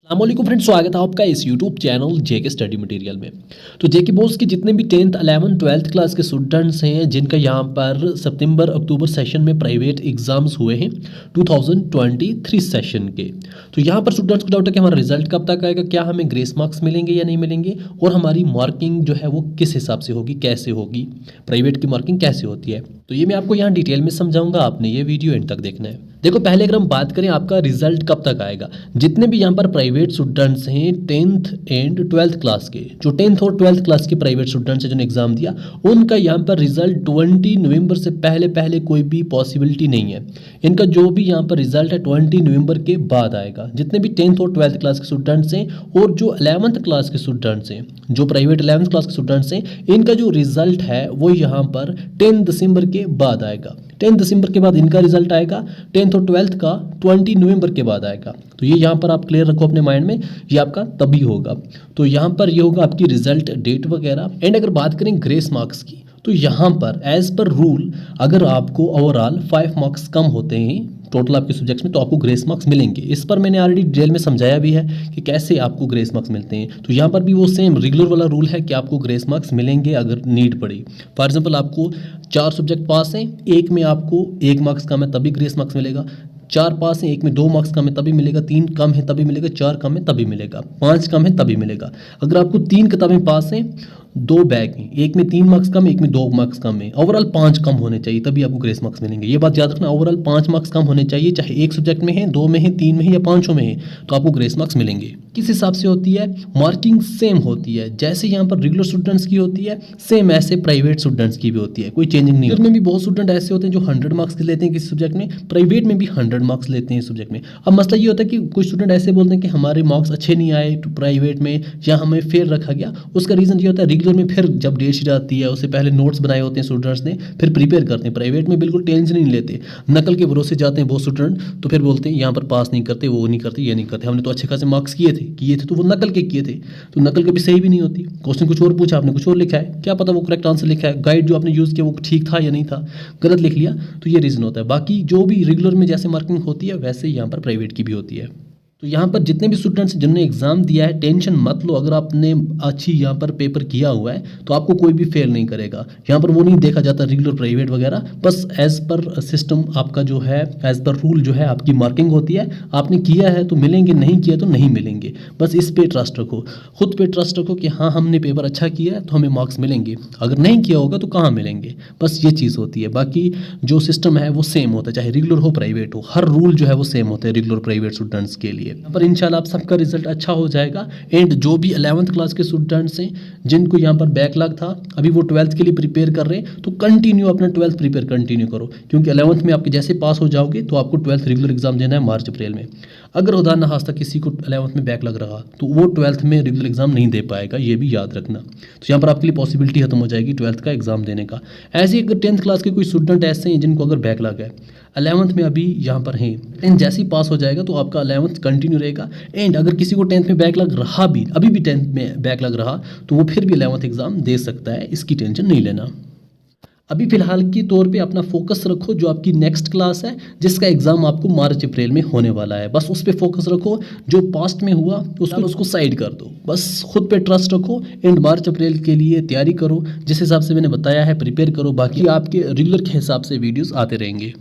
अस्सलामुअलैकुम फ्रेंड्स, स्वागत है आपका इस यूट्यूब चैनल जेके स्टडी मटेरियल में। तो जेके बोर्ड्स के जितने भी 10th 11th 12th क्लास के स्टूडेंट्स हैं जिनका यहाँ पर सितंबर अक्टूबर सेशन में प्राइवेट एग्जाम्स हुए हैं 2023 सेशन के, तो यहाँ पर स्टूडेंट्स को डाउट है कि हमारा रिजल्ट कब तक आएगा, क्या हमें ग्रेस मार्क्स मिलेंगे या नहीं मिलेंगे, और हमारी मार्किंग जो है वो किस हिसाब से होगी, कैसे होगी, प्राइवेट की मार्किंग कैसे होती है। तो ये मैं आपको यहाँ डिटेल में समझाऊंगा, आपने ये वीडियो एंड तक देखना है। देखो, पहले अगर हम बात करें आपका रिजल्ट कब तक आएगा, जितने भी यहाँ पर प्राइवेट स्टूडेंट्स हैं 10th एंड 12th क्लास के, जो 10th और 12th क्लास के प्राइवेट स्टूडेंट्स हैं जिन्होंने एग्जाम दिया, उनका यहाँ पर रिजल्ट 20 नवंबर से पहले कोई भी पॉसिबिलिटी नहीं है। इनका जो भी यहाँ पर रिजल्ट है 20 नवंबर के बाद आएगा। जितने भी 10th और 12th क्लास के स्टूडेंट्स हैं और जो 11th क्लास के स्टूडेंट्स हैं, जो प्राइवेट 11th क्लास के स्टूडेंट्स हैं, इनका जो रिजल्ट है वो यहाँ पर 10 दिसंबर के बाद आएगा। 10 दिसंबर के बाद इनका रिजल्ट आएगा, 10th और 12th का 20 नवंबर के बाद आएगा। तो ये यहाँ पर आप क्लियर रखो अपने माइंड में, ये आपका तभी होगा। तो यहाँ पर ये होगा आपकी रिजल्ट डेट वगैरह। एंड अगर बात करें ग्रेस मार्क्स की, तो यहाँ पर एज पर रूल अगर आपको ओवरऑल 5 मार्क्स कम होते हैं टोटल आपके सब्जेक्ट्स में, तो आपको ग्रेस मार्क्स मिलेंगे। इस पर मैंने ऑलरेडी डिटेल में समझाया भी है कि कैसे आपको ग्रेस मार्क्स मिलते हैं। तो यहाँ पर भी वो सेम रेगुलर वाला रूल है कि आपको ग्रेस मार्क्स मिलेंगे अगर नीड पड़ी। फॉर एग्जांपल आपको 4 सब्जेक्ट पास हैं, एक में आपको 1 मार्क्स कम है तभी ग्रेस मार्क्स मिलेगा, 4 पास हैं, एक में 2 मार्क्स कम है तभी मिलेगा, 3 कम है तभी मिलेगा, 4 कम है तभी मिलेगा, 5 कम है तभी मिलेगा। अगर आपको 3 किताबें पास हैं, 2 बैक हैं, एक में 3 मार्क्स कम है, एक में 2 मार्क्स कम है, ओवरऑल 5 कम होने चाहिए तभी आपको ग्रेस मार्क्स मिलेंगे। ये बात याद रखना, ओवरऑल 5 मार्क्स कम होने चाहिए, चाहे एक सब्जेक्ट में है, 2 में है, 3 में है या 5 में है, तो आपको ग्रेस मार्क्स मिलेंगे। किस हिसाब से होती है मार्किंग? सेम होती है जैसे यहाँ पर रेगुलर स्टूडेंट्स की होती है, सेम ऐसे प्राइवेट स्टूडेंट्स की भी होती है, कोई चेंजिंग नहीं। इसमें भी बहुत स्टूडेंट ऐसे होते हैं जो 100 मार्क्स लेते हैं किसी सब्जेक्ट में, प्राइवेट में भी 100 मार्क्स लेते हैं सब्जेक्ट में। अब मसला ये होता है कि कुछ स्टूडेंट ऐसे बोलते हैं कि हमारे मार्क्स अच्छे नहीं आए प्राइवेट में या हमें फेल रखा गया। उसका रीज़न ये होता है रेगुलर में फिर जब डेट शीट आती है उससे पहले नोट्स बनाए होते हैं स्टूडेंट्स ने, फिर प्रिपेयर करते हैं। प्राइवेट में बिल्कुल टेंशन नहीं लेते, नकल के भरोसे जाते हैं बहुत स्टूडेंट, तो फिर बोलते हैं यहाँ पर पास नहीं करते, वो नहीं करते, ये नहीं करते, हमने तो अच्छे खासे मार्क्स किए थे तो वो नकल के किए थे। तो नकल कभी सही भी नहीं होती। क्वेश्चन कुछ और पूछा, आपने कुछ और लिखा है, क्या पता वो करेक्ट आंसर लिखा है, गाइड जो आपने यूज़ किया वो ठीक था या नहीं था, गलत लिख लिया, तो ये रीज़न होता है। बाकी जो भी रेगुलर में जैसे मार्किंग होती है वैसे ही यहाँ पर प्राइवेट की भी होती है। तो यहाँ पर जितने भी स्टूडेंट्स जिन्होंने एग्जाम दिया है, टेंशन मत लो। अगर आपने अच्छी यहाँ पर पेपर किया हुआ है तो आपको कोई भी फेल नहीं करेगा। यहाँ पर वो नहीं देखा जाता रेगुलर प्राइवेट वगैरह, बस एज पर सिस्टम आपका जो है, एज पर रूल जो है आपकी मार्किंग होती है। आपने किया है तो मिलेंगे, नहीं किया तो नहीं मिलेंगे। बस इस पे ट्रस्ट रखो, खुद पे ट्रस्ट रखो कि हाँ हमने पेपर अच्छा किया है तो हमें मार्क्स मिलेंगे, अगर नहीं किया होगा तो कहाँ मिलेंगे। बस ये चीज़ होती है। बाकी जो सिस्टम है वो सेम होता है, चाहे रेगुलर हो प्राइवेट हो, हर रूल जो है वो सेम होता है रेगुलर प्राइवेट स्टूडेंट्स के लिए। यहाँ पर इंशाल्लाह आप सबका रिजल्ट अच्छा हो जाएगा। एंड जो भी 11th क्लास के स्टूडेंट्स हैं जिनको यहाँ पर बैकलॉग था, अभी वो 12th के लिए प्रिपेयर कर रहे हैं, तो कंटिन्यू अपना 12th प्रिपेयर कंटिन्यू करो, क्योंकि 11th में आपके जैसे पास हो जाओगे तो आपको 12th रेगुलर एग्जाम देना है मार्च अप्रैल में। अगर खुदा न खास्ता किसी को 11th में बैकलॉग रहा तो वो 12th में रेगुलर एग्जाम नहीं दे पाएगा, ये भी याद रखना। तो यहाँ पर आपके लिए पॉसिबिलिटी खत्म हो जाएगी 12th का एग्जाम देने का। ऐसे ही अगर 10th क्लास के कोई स्टूडेंट ऐसे हैं जिनको अगर बैकलॉग है, 11th में अभी यहाँ पर हैं, 10th जैसे ही पास हो जाएगा तो आपका 11th कंटिन्यू रहेगा। एंड अगर किसी को 10th में बैकलॉग रहा भी, अभी भी 10th में बैकलॉग रहा, तो वो फिर भी 11th एग्जाम दे सकता है, इसकी टेंशन नहीं लेना। अभी फिलहाल के तौर पे अपना फोकस रखो जो आपकी नेक्स्ट क्लास है, जिसका एग्जाम आपको मार्च अप्रैल में होने वाला है, बस उस पर फोकस रखो। जो पास्ट में हुआ उसको साइड कर दो, बस खुद पे ट्रस्ट रखो। एंड मार्च अप्रैल के लिए तैयारी करो, जिस हिसाब से मैंने बताया है प्रिपेयर करो। बाकी आपके रेगुलर के हिसाब से वीडियोस आते रहेंगे।